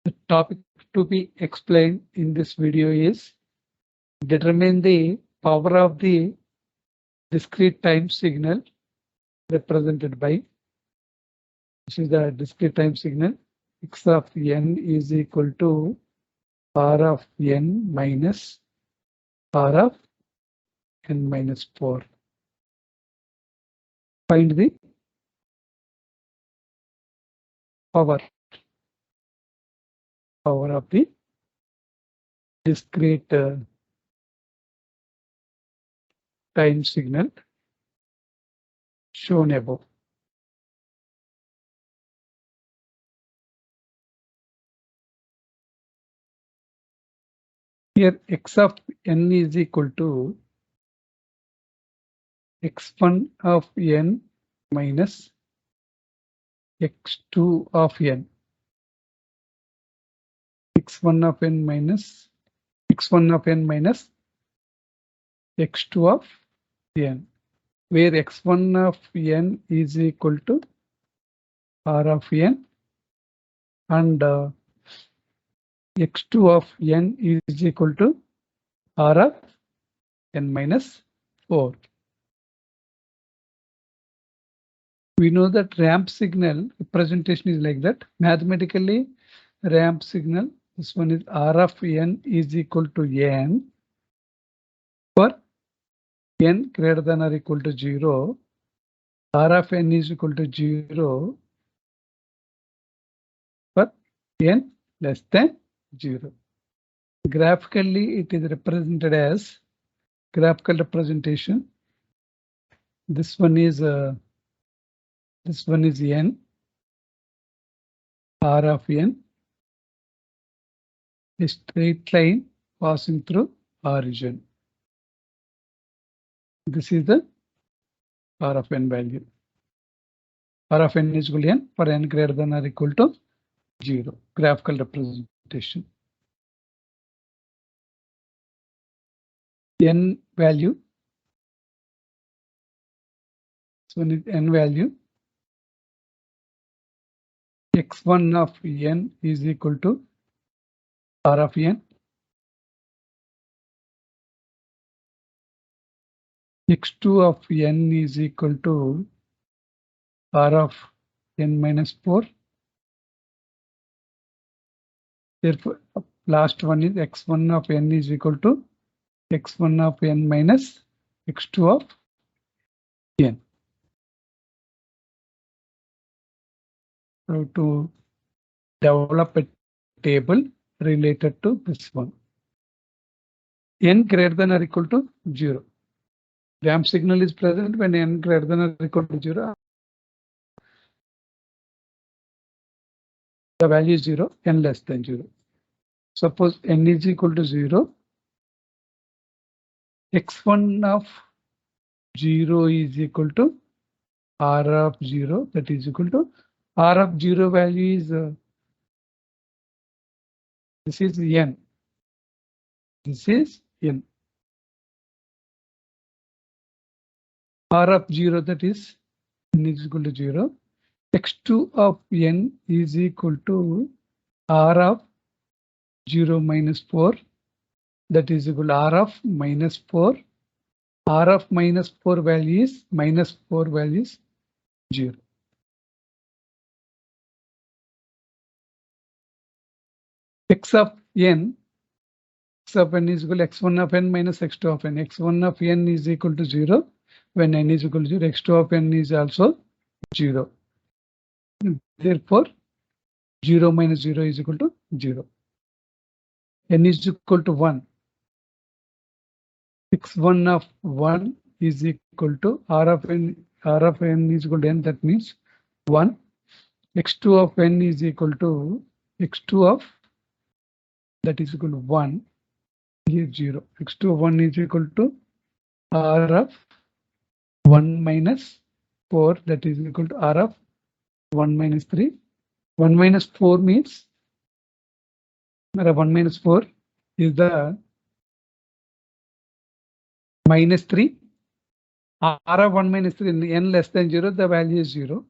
The topic to be explained in this video is determine the power of the discrete time signal represented by, this is the discrete time signal, x of n is equal to r of n minus r of n minus 4. Find the power of the discrete time signal shown above. Here x of n is equal to x1 of n minus x2 of n. x1 of n minus x1 of n minus x2 of n, where x1 of n is equal to r of n and x2 of n is equal to r of n minus 4. We know that ramp signal representation is like that. Mathematically, ramp signal, this one is r of n is equal to n for n greater than or equal to 0, r of n is equal to 0 for n less than 0. Graphically, it is represented as graphical representation. This one is n, r of n, a straight line passing through origin. This is the r of n value. R of n is equal to n for n greater than or equal to 0. Graphical representation. N value. This one is n value. x1 of n is equal to r of n. x2 of n is equal to r of n minus 4. Therefore, last one is x1 of n is equal to x1 of n minus x2 of n. So to develop a table related to this one, n greater than or equal to 0. Ramp signal is present when n greater than or equal to 0. The value is 0, n less than 0. Suppose n is equal to 0. x1 of 0 is equal to r of 0, that is equal to r of 0 value is this is n. This is n. R of 0, that is n is equal to 0. x2 of n is equal to r of 0 minus 4, that is equal to r of minus 4. R of minus 4 value is minus 4 value is 0. X of n is equal to x1 of n minus x2 of n. x1 of n is equal to 0 when n is equal to 0. x2 of n is also 0. Therefore, 0 minus 0 is equal to 0. N is equal to 1. x1 of 1 is equal to r of n. R of n is equal to n. That means 1. x2 of n is equal to x2 of, that is equal to 1. Here 0. x2 of 1 is equal to r of 1 minus 4, that is equal to r of 1 minus 3. 1 minus 4 means 1 minus 4 is the minus 3. R of 1 minus 3 in n less than 0, the value is 0.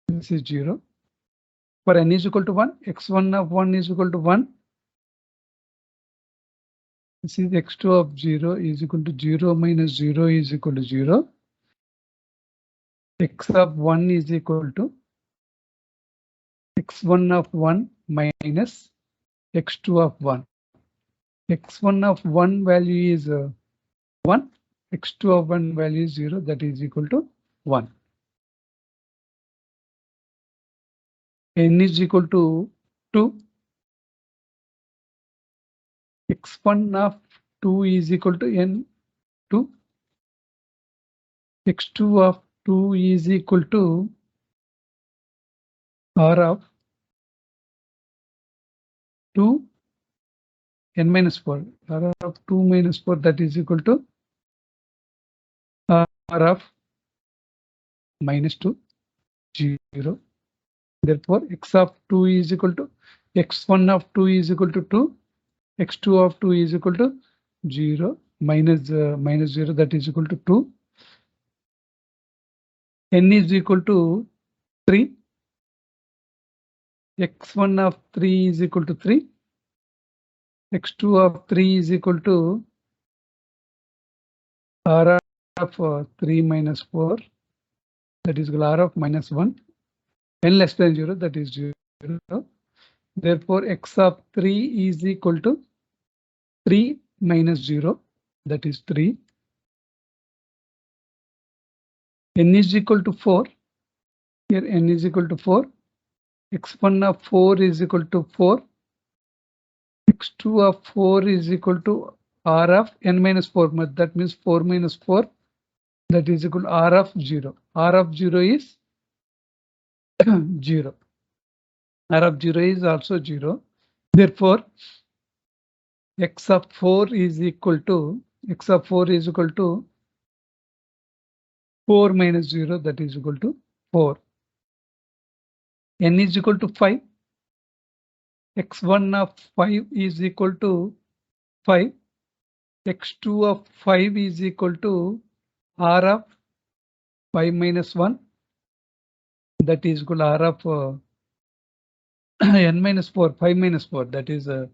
This is 0. For n is equal to 1, x1 of 1 is equal to 1. This is x2 of 0 is equal to 0 minus 0 is equal to 0. X of 1 is equal to x1 of 1 minus x2 of 1. x1 of 1 value is 1. x2 of 1 value is 0. That is equal to 1. N is equal to 2. x1 of 2 is equal to n2. x2 of 2 is equal to r of 2 n minus 4. r of 2 minus 4, that is equal to r of minus 2, 0. Therefore, x of 2 is equal to x1 of 2 is equal to 2. x2 of 2 is equal to 0 minus 0, that is equal to 2. N is equal to 3. x1 of 3 is equal to 3. x2 of 3 is equal to r of 3 minus 4, that is equal to r of minus 1. N less than 0, that is 0. Therefore, x of 3 is equal to 3 minus 0, that is 3. N is equal to 4. Here n is equal to 4. x1 of 4 is equal to 4. x2 of 4 is equal to r of n minus 4. That means 4 minus 4. That is equal to r of 0. R of 0 is 0. R of 0 is also 0. Therefore, x of 4 is equal to 4 minus 0, that is equal to 4. N is equal to 5. x1 of 5 is equal to 5. x2 of 5 is equal to r of 5 minus 1. That is equal to r of n minus 4, 5 minus 4. That is r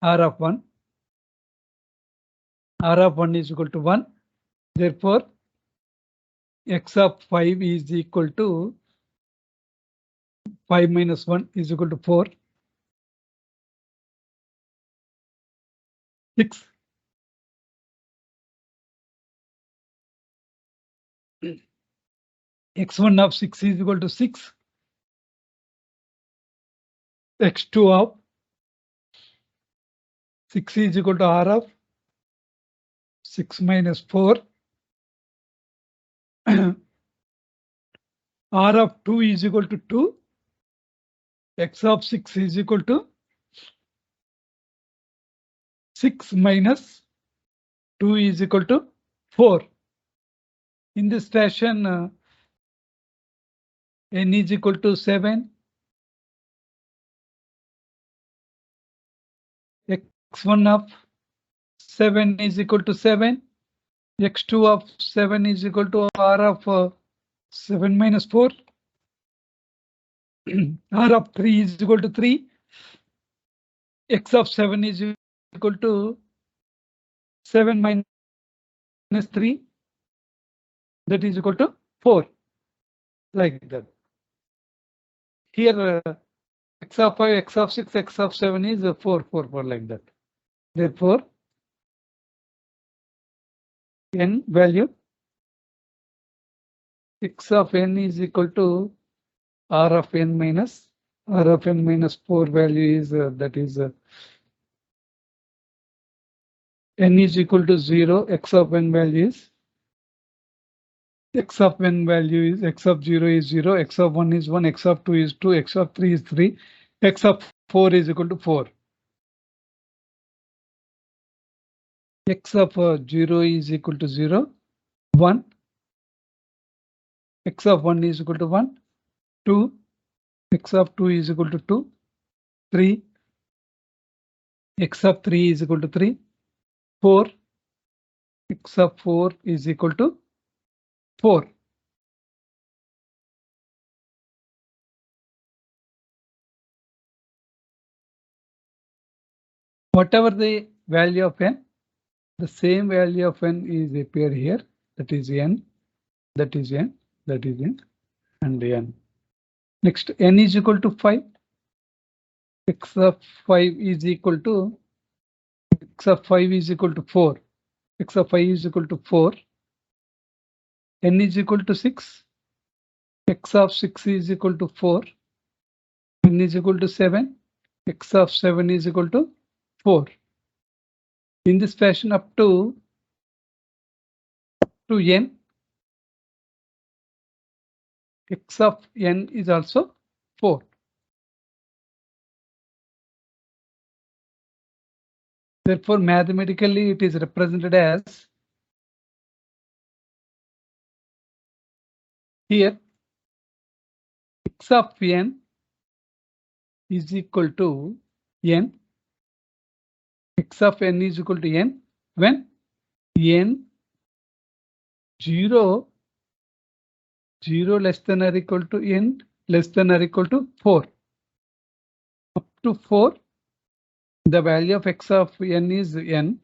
of 1. R of 1 is equal to 1. Therefore, x of 5 is equal to 5 minus 1 is equal to 4. 6. x1 of 6 is equal to 6. x2 of 6 is equal to r of 6 minus 4. r of 2 is equal to 2. X of 6 is equal to 6 minus 2 is equal to 4. In this fashion, n is equal to 7. x1 of 7 is equal to 7. x2 of 7 is equal to r of 7 minus 4. r of 3 is equal to 3. x of 7 is equal to 7 minus 3. That is equal to 4. Like that. Here, x of 5, x of 6, x of 7 is 4, 4, 4 like that. Therefore, n value x of n is equal to r of n minus 4 value is that is n is equal to 0. X of n value is x of n value is x of 0 is 0. X of 1 is 1. X of 2 is 2. X of 3 is 3. X of 4 is equal to 4. X of 0 is equal to 0. 1. X of 1 is equal to 1. 2. X of 2 is equal to 2. 3. X of 3 is equal to 3. 4. X of 4 is equal to 4. whatever the value of n, the same value of n is appeared here. That is n, that is n, that is n, and n. Next, n is equal to 5. X of 5 is equal to x of 5 is equal to 4. X of 5 is equal to 4. N is equal to 6. X of 6 is equal to 4. N is equal to 7. X of 7 is equal to 4. In this fashion, up to n, x of n is also 4. Therefore, mathematically, it is represented as here x of n is equal to n. X of n is equal to n when n 0 less than or equal to n less than or equal to 4. Up to 4, the value of x of n is n,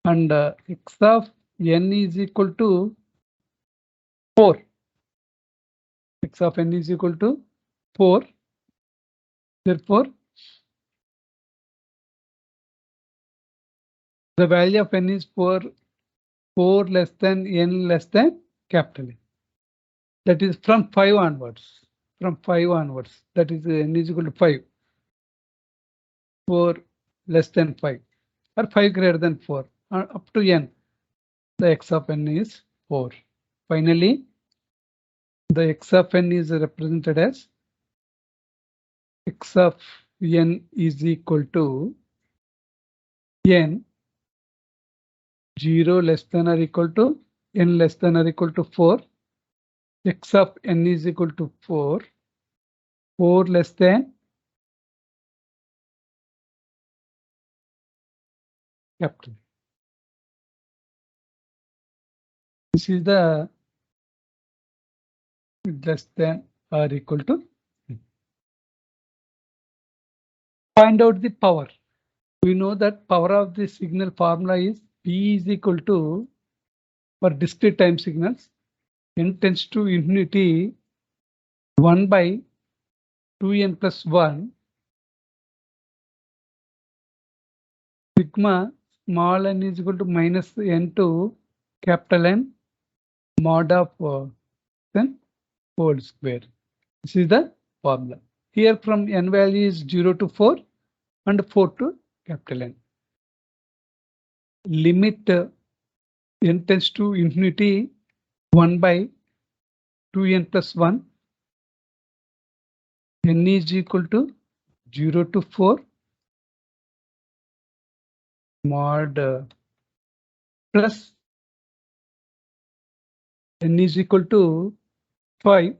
and x of n is equal to 4. X of n is equal to 4. Therefore, the value of n is 4 less than n less than capital N. That is from 5 onwards. From 5 onwards, that is n is equal to 5. 4 less than 5 or 5 greater than 4 up to n, the x of n is 4. Finally, the x of n is represented as x of n is equal to n 0 less than or equal to n less than or equal to 4. X of n is equal to 4. 4 less than capital. This is the less than or equal to. Find out the power. We know that power of the signal formula is P is equal to, for discrete time signals, n tends to infinity 1 by 2n plus 1 sigma small n is equal to minus n to capital N mod of n whole square. This is the formula. Here from n value is 0 to 4 and 4 to capital N. Limit n tends to infinity 1 by 2n plus 1. N is equal to 0 to 4 mod plus n is equal to 5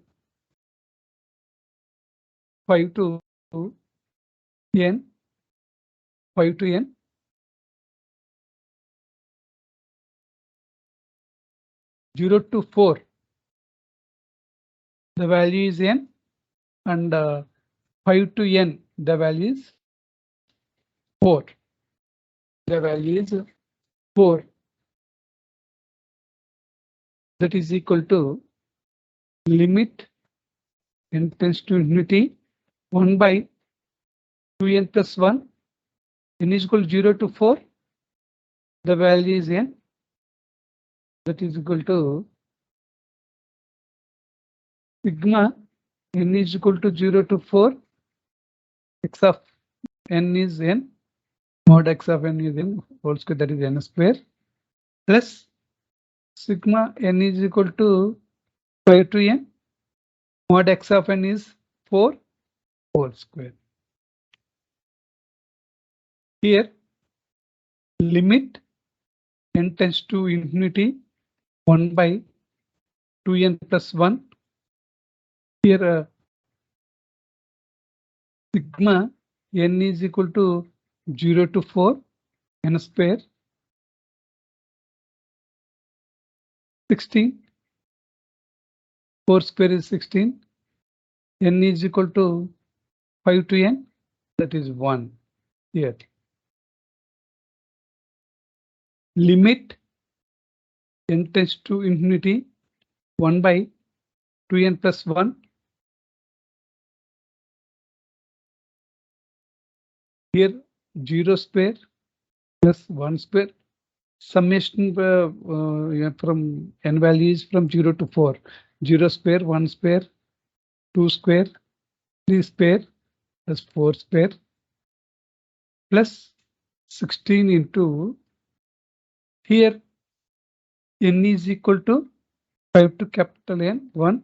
to n 5 to n 0 to 4. The value is n, and 5 to n, the value is 4. The value is 4. That is equal to limit n tends to infinity 1 by 2n plus 1. N is equal to 0 to 4. The value is n. That is equal to sigma n is equal to 0 to 4. X of n is n. Mod x of n is n whole square, that is n square, plus sigma n is equal to 5 to n. Mod x of n is 4 whole square. Here limit n tends to infinity 1 by 2n plus 1. Here sigma n is equal to 0 to 4 n square, 16. 4 square is 16. N is equal to 5 to n, that is 1 here. limit n tends to infinity 1 by 2n plus 1. Here 0 square plus 1 square. Summation from n values from 0 to 4. 0 square, 1 square, 2 square, 3 square plus 4 square plus 16 into here n is equal to 5 to capital N 1.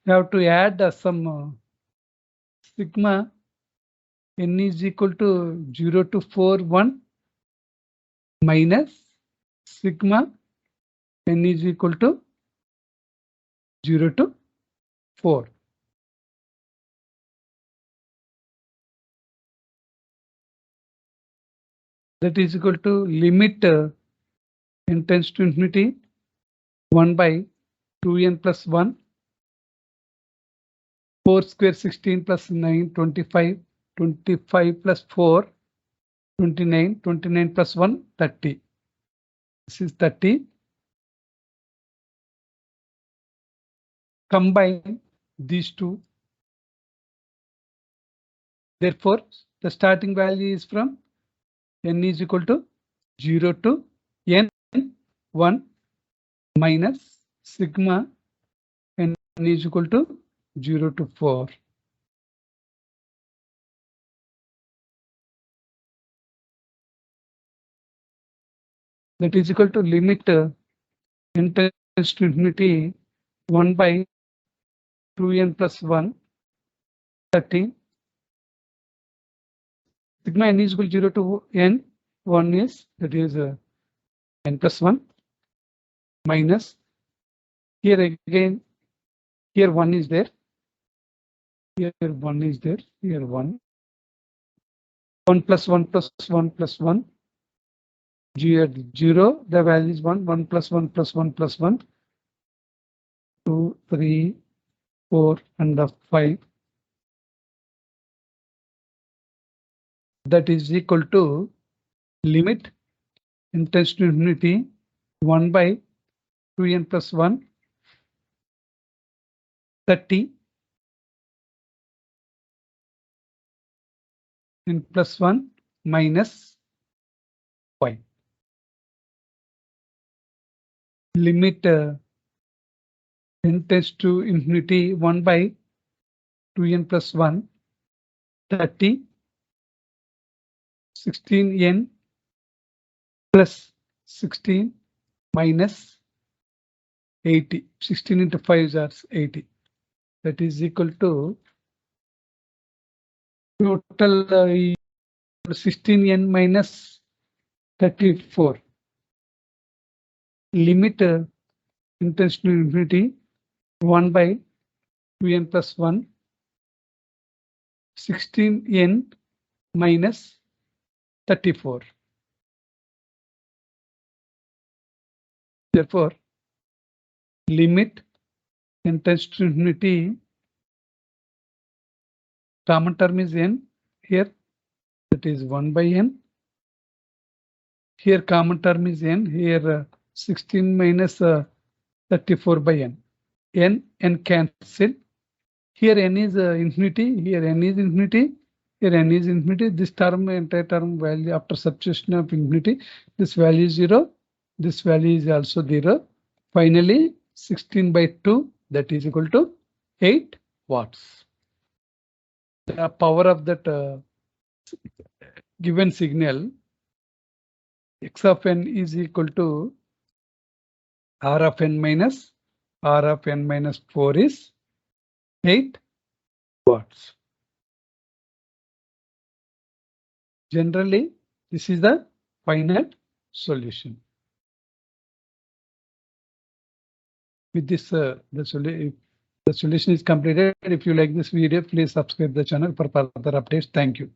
You have to add some sigma n is equal to 0 to 4 1 minus sigma n is equal to 0 to 4. That is equal to limit n tends to infinity 1 by 2n plus 1, 4 square 16 plus 9 25, 25 plus 4 29, 29 plus 1 30. This is 30. Combine these two. Therefore, the starting value is from n is equal to 0 to n 1 minus sigma n is equal to 0 to 4. That is equal to limit n tends to infinity 1 by 2n plus 1 30. Sigma n is equal to 0 to n 1 is that is n plus 1 minus here again here 1 is there, here 1 is there, here 1 plus 1 plus 1 plus 1 0, the value is 1 1 plus 1 plus 1 plus 1 2 3 4 and 5. That is equal to limit n tends to infinity 1 by 2n plus 1 30 n plus 1 minus 5. Limit n tends to infinity 1 by 2n plus 1 30 16n plus 16 minus 80. 16 into 5 is 80. That is equal to total 16n minus 34. Limit n tends to infinity 1 by 2n plus 1 16n minus 34. Therefore, limit n tends to infinity, common term is n here, that is 1 by n. Here common term is n, here 16 minus 34 by n. N cancel. Here n is infinity, here n is infinity, here n is infinity. This term, entire term value after substitution of infinity, this value is 0, this value is also 0. Finally, 16 by 2, that is equal to 8 watts. The power of that given signal x of n is equal to r of n minus r of n minus 4 is 8 watts. Generally, this is the final solution. With this, the solution is completed. If you like this video, please subscribe the channel for further updates. Thank you.